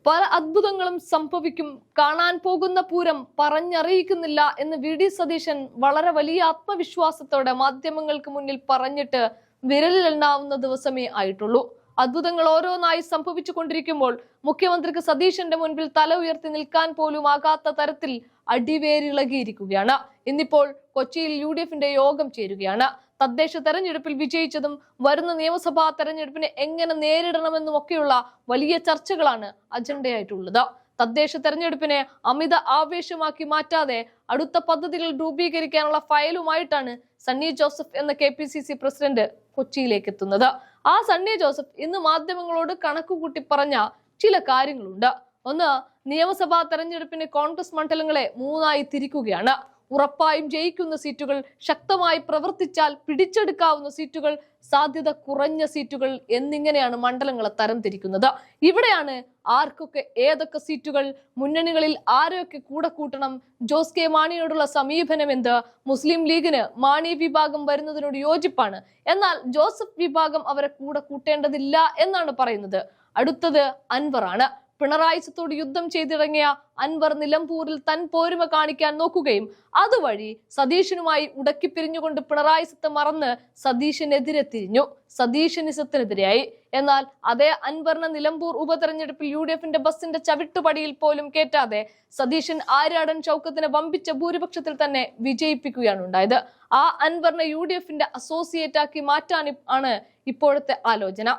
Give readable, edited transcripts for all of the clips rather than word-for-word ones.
പല അത്ഭുതങ്ങളും സംഭവിക്കും, കാണാൻ പോകുന്ന പൂരം പറഞ്ഞറിയിക്കുന്നില്ല എന്ന് വി.ഡി. സതീശൻ വളരെ വലിയ ആത്മവിശ്വാസത്തോടെ മാധ്യമങ്ങൾക്ക് മുന്നിൽ പറഞ്ഞിട്ട് വിരലിലെണ്ണാവുന്ന ദിവസമേ ആയിട്ടുള്ളൂ. അത്ഭുതങ്ങൾ ഓരോന്നായി സംഭവിച്ചു കൊണ്ടിരിക്കുമ്പോൾ മുഖ്യമന്ത്രിക്ക് സതീശന്റെ മുൻപിൽ തല ഉയർത്തി നിൽക്കാൻ പോലും ആകാത്ത തരത്തിൽ അടിവേരിളകിയിരിക്കുകയാണ്. ഇന്നിപ്പോൾ കൊച്ചിയിൽ യു.ഡി.എഫിന്റെ യോഗം ചേരുകയാണ്. തദ്ദേശ തെരഞ്ഞെടുപ്പിൽ വിജയിച്ചതും വരുന്ന നിയമസഭാ തെരഞ്ഞെടുപ്പിനെ എങ്ങനെ നേരിടണമെന്നും ഒക്കെയുള്ള വലിയ ചർച്ചകളാണ് അജണ്ടയായിട്ടുള്ളത്. തദ്ദേശ തെരഞ്ഞെടുപ്പിനെ അമിത ആവേശമാക്കി മാറ്റാതെ അടുത്ത പദ്ധതികൾ രൂപീകരിക്കാനുള്ള ഫയലുമായിട്ടാണ് സണ്ണി ജോസഫ് എന്ന KPCC പ്രസിഡന്റ് കൊച്ചിയിലേക്ക് എത്തുന്നത്. ആ സണ്ണി ജോസഫ് ഇന്ന് മാധ്യമങ്ങളോട് കണക്കുകൂട്ടി പറഞ്ഞ ചില കാര്യങ്ങളുണ്ട്. ഒന്ന്, നിയമസഭാ തെരഞ്ഞെടുപ്പിന് കോൺഗ്രസ് മണ്ഡലങ്ങളെ 3ആയി തിരിക്കുകയാണ്. ഉറപ്പായും ജയിക്കുന്ന സീറ്റുകൾ, ശക്തമായി പ്രവർത്തിച്ചാൽ പിടിച്ചെടുക്കാവുന്ന സീറ്റുകൾ, സാധ്യത കുറഞ്ഞ സീറ്റുകൾ എന്നിങ്ങനെയാണ് മണ്ഡലങ്ങളെ തരംതിരിക്കുന്നത്. ഇവിടെയാണ് ആർക്കൊക്കെ ഏതൊക്കെ സീറ്റുകൾ, മുന്നണികളിൽ ആരെയൊക്കെ കൂടെ കൂട്ടണം, ജോസ് കെ മാണിയോടുള്ള സമീപനം എന്ത്, മുസ്ലിം ലീഗിന് മാണി വിഭാഗം വരുന്നതിനോട് യോജിപ്പാണ്, എന്നാൽ ജോസഫ് വിഭാഗം അവരെ കൂടെ കൂട്ടേണ്ടതില്ല എന്നാണ് പറയുന്നത്. അടുത്തത് അൻവറാണ്. പിണറായി സത്തോട് യുദ്ധം ചെയ്തിറങ്ങിയ അൻവർ നിലമ്പൂരിൽ തൻ പോരുമ കാണിക്കാൻ നോക്കുകയും അതുവഴി സതീശനുമായി ഉടക്കിപ്പിരിഞ്ഞുകൊണ്ട് പിണറായി സത്ത് മറന്ന് സതീശനെതിരെ തിരിഞ്ഞു, സതീശനിസത്തിനെതിരെയായി. എന്നാൽ അതേ അൻവറിനെ നിലമ്പൂർ ഉപതെരഞ്ഞെടുപ്പിൽ യു.ഡി.എഫിന്റെ ബസിന്റെ ചവിട്ടുപടിയിൽ പോലും കേറ്റാതെ സതീശൻ ആര്യാടൻ ചൗക്കത്തിന് വമ്പിച്ച ഭൂരിപക്ഷത്തിൽ തന്നെ വിജയിപ്പിക്കുകയാണ് ഉണ്ടായത്. ആ അൻവറിനെ യു.ഡി.എഫിന്റെ അസോസിയേറ്റ് ആക്കി മാറ്റാൻ ആണ് ഇപ്പോഴത്തെ ആലോചന.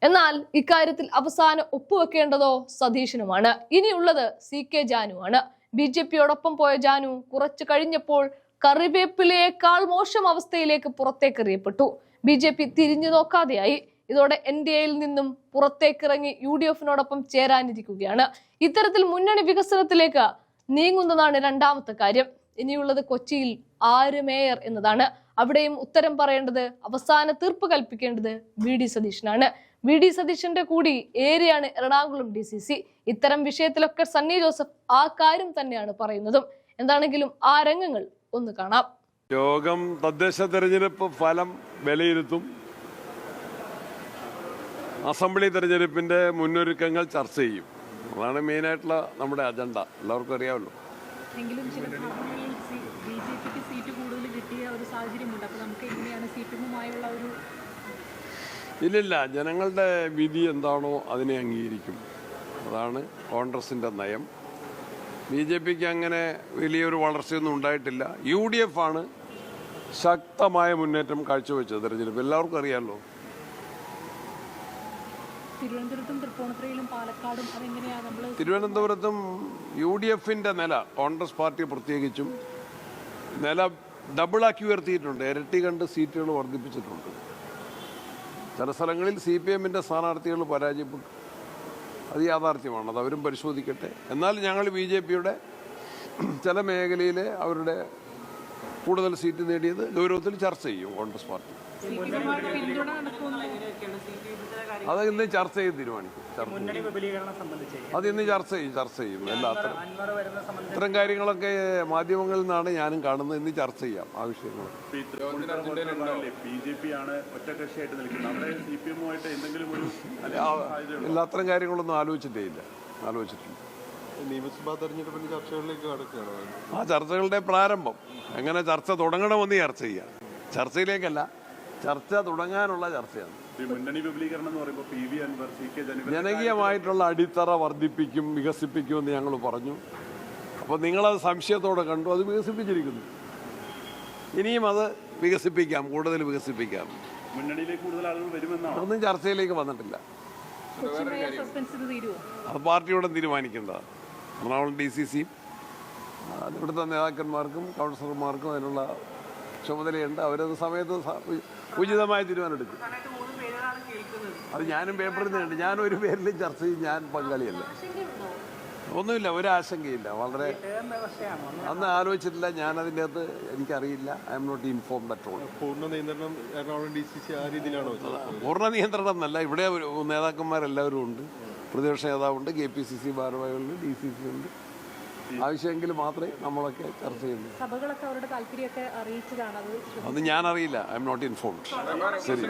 എന്നാൽ ഇക്കാര്യത്തിൽ അവസാനം ഒപ്പുവെക്കേണ്ടതോ സതീശനുമാണ്. ഇനിയുള്ളത് CK ജാനുവാണ്. BJPയോടൊപ്പം പോയ ജാനു കുറച്ചു കഴിഞ്ഞപ്പോൾ കറിവേപ്പിലയേക്കാൾ മോശം അവസ്ഥയിലേക്ക് പുറത്തേക്കെറിയപ്പെട്ടു. BJP തിരിഞ്ഞു നോക്കാതെയായി. ഇതോടെ NDAയിൽ നിന്നും പുറത്തേക്കിറങ്ങി UDF-നോടൊപ്പം ചേരാനിരിക്കുകയാണ്. ഇത്തരത്തിൽ മുന്നണി വികസനത്തിലേക്ക് നീങ്ങുന്നതാണ് രണ്ടാമത്തെ കാര്യം. ഇനിയുള്ളത് കൊച്ചിയിൽ ആര് മേയർ എന്നതാണ്. അവിടെയും ഉത്തരം പറയേണ്ടത്, അവസാന തീർപ്പ് കൽപ്പിക്കേണ്ടത് വി.ഡി. സതീശനാണ്. വി.ഡി. സതീശന്റെ കൂടി ഏരിയയാണ് എറണാകുളം DCC. ഇത്തരം വിഷയത്തിലൊക്കെ സണ്ണി ജോസഫ് ആ കാര്യം തന്നെയാണ് പറയുന്നതും. എന്താണെങ്കിലും ആ രംഗങ്ങൾ ഒന്ന് കാണാം. യോഗം തദ്ദേശ തെരഞ്ഞെടുപ്പ് ഫലം വിലയിരുത്തും. അസംബ്ലി തെരഞ്ഞെടുപ്പിന്റെ മുന്നൊരുക്കങ്ങൾ ചർച്ച ചെയ്യും. അതാണ് മെയിനായിട്ടുള്ള നമ്മുടെ അജണ്ട. എല്ലാവർക്കും അറിയാമല്ലോ. ഇല്ലില്ല, ജനങ്ങളുടെ വിധി എന്താണോ അതിനെ അംഗീകരിക്കും. അതാണ് കോൺഗ്രസിന്റെ നയം. BJPക്ക് അങ്ങനെ വലിയൊരു വളർച്ചയൊന്നും ഉണ്ടായിട്ടില്ല. UDF ആണ് ശക്തമായ മുന്നേറ്റം കാഴ്ചവെച്ചത് തെരഞ്ഞെടുപ്പ്. എല്ലാവർക്കും അറിയാമല്ലോ. തിരുവനന്തപുരത്തും UDF-ന്റെ നില, കോൺഗ്രസ് പാർട്ടി പ്രത്യേകിച്ചും നില ഡബിളാക്കി ഉയർത്തിയിട്ടുണ്ട്. ഇരട്ടി കണ്ട് സീറ്റുകൾ വർദ്ധിപ്പിച്ചിട്ടുണ്ട്. ചില സ്ഥലങ്ങളിൽ CPM-ന്റെ സ്ഥാനാർത്ഥികൾ പരാജയപ്പെട്ടു. അത് യാഥാർത്ഥ്യമാണ്. അത് അവരും പരിശോധിക്കട്ടെ. എന്നാൽ ഞങ്ങൾ BJPയുടെ ചില മേഖലയിൽ അവരുടെ കൂടുതൽ സീറ്റ് നേടിയത് ഗൗരവത്തിൽ ചർച്ച ചെയ്യും കോൺഗ്രസ് പാർട്ടി. അത് ഇന്ന് ചർച്ച ചെയ്ത് തീരുമാനിക്കും. അത് ഇന്ന് ചർച്ച ചെയ്യും. ഇത്തരം കാര്യങ്ങളൊക്കെ മാധ്യമങ്ങളിൽ നിന്നാണ് ഞാനും കാണുന്നത്. ഇന്ന് ചർച്ച ചെയ്യാം ആ വിഷയങ്ങൾ. അത്തരം കാര്യങ്ങളൊന്നും ആലോചിച്ചിട്ടില്ല. നിയമസഭാ തെരഞ്ഞെടുപ്പിന്റെ ചർച്ചകളിലേക്ക് കടക്കുകയാണ്. ആ ചർച്ചകളുടെ പ്രാരംഭം എങ്ങനെ ചർച്ച തുടങ്ങണമെന്ന് ചർച്ച ചെയ്യാം. ചർച്ചയിലേക്കല്ല, ചർച്ച തുടങ്ങാനുള്ള ചർച്ചയാണ്. ജനകീയമായിട്ടുള്ള അടിത്തറ വർദ്ധിപ്പിക്കും, വികസിപ്പിക്കുമെന്ന് ഞങ്ങൾ പറഞ്ഞു. അപ്പോൾ നിങ്ങളത് സംശയത്തോടെ കണ്ടു. അത് വികസിപ്പിച്ചിരിക്കുന്നു. ഇനിയും അത് വികസിപ്പിക്കാം, കൂടുതൽ വികസിപ്പിക്കാം. മുന്നണിയിലേക്ക് കൂടുതൽ ആളുകൾ വരുമെന്നാണ്. ഒന്നും ചർച്ചയിലേക്ക് വന്നിട്ടില്ല. അത് പാർട്ടിയോടെ തീരുമാനിക്കേണ്ടതാണ്. എറണാകുളം DCC-യും ഇവിടുത്തെ നേതാക്കന്മാർക്കും കൗൺസിലർമാർക്കും അതിനുള്ള ചുമതലയുണ്ട്. അവരത് സമയത്ത് ഉചിതമായ തീരുമാനമെടുക്കും. അത് ഞാനും പേപ്പറിൽ നിന്ന് കണ്ടു. ഞാനൊരു പേരിലും ചർച്ച ചെയ്യും. ഞാൻ പങ്കാളിയല്ല. ഒന്നുമില്ല, ഒരാശങ്കയില്ല. വളരെ അന്ന് ആലോചിച്ചിട്ടില്ല. ഞാനതിൻ്റെ അകത്ത് എനിക്കറിയില്ല. I'm not informed at all. പൂർണ്ണ നിയന്ത്രണം എറണാകുളം DCC ആ രീതിയിലാണോ? പൂർണ്ണ നിയന്ത്രണം എന്നല്ല. ഇവിടെ നേതാക്കന്മാരെല്ലാവരും ഉണ്ട്. പ്രതിപക്ഷ നേതാവുണ്ട്, KPCC ഭാരവാഹികളുണ്ട്, DCC ഉണ്ട്. ആവശ്യമെങ്കിൽ മാത്രമേ നമ്മളൊക്കെ ചർച്ച ചെയ്യുന്നു. സഭകളൊക്കെ അവരുടെ താല്പര്യമൊക്കെ അറിയിച്ചതാണ്. അത് ഞാൻ അറിയില്ല. I'm not informed. ശരി.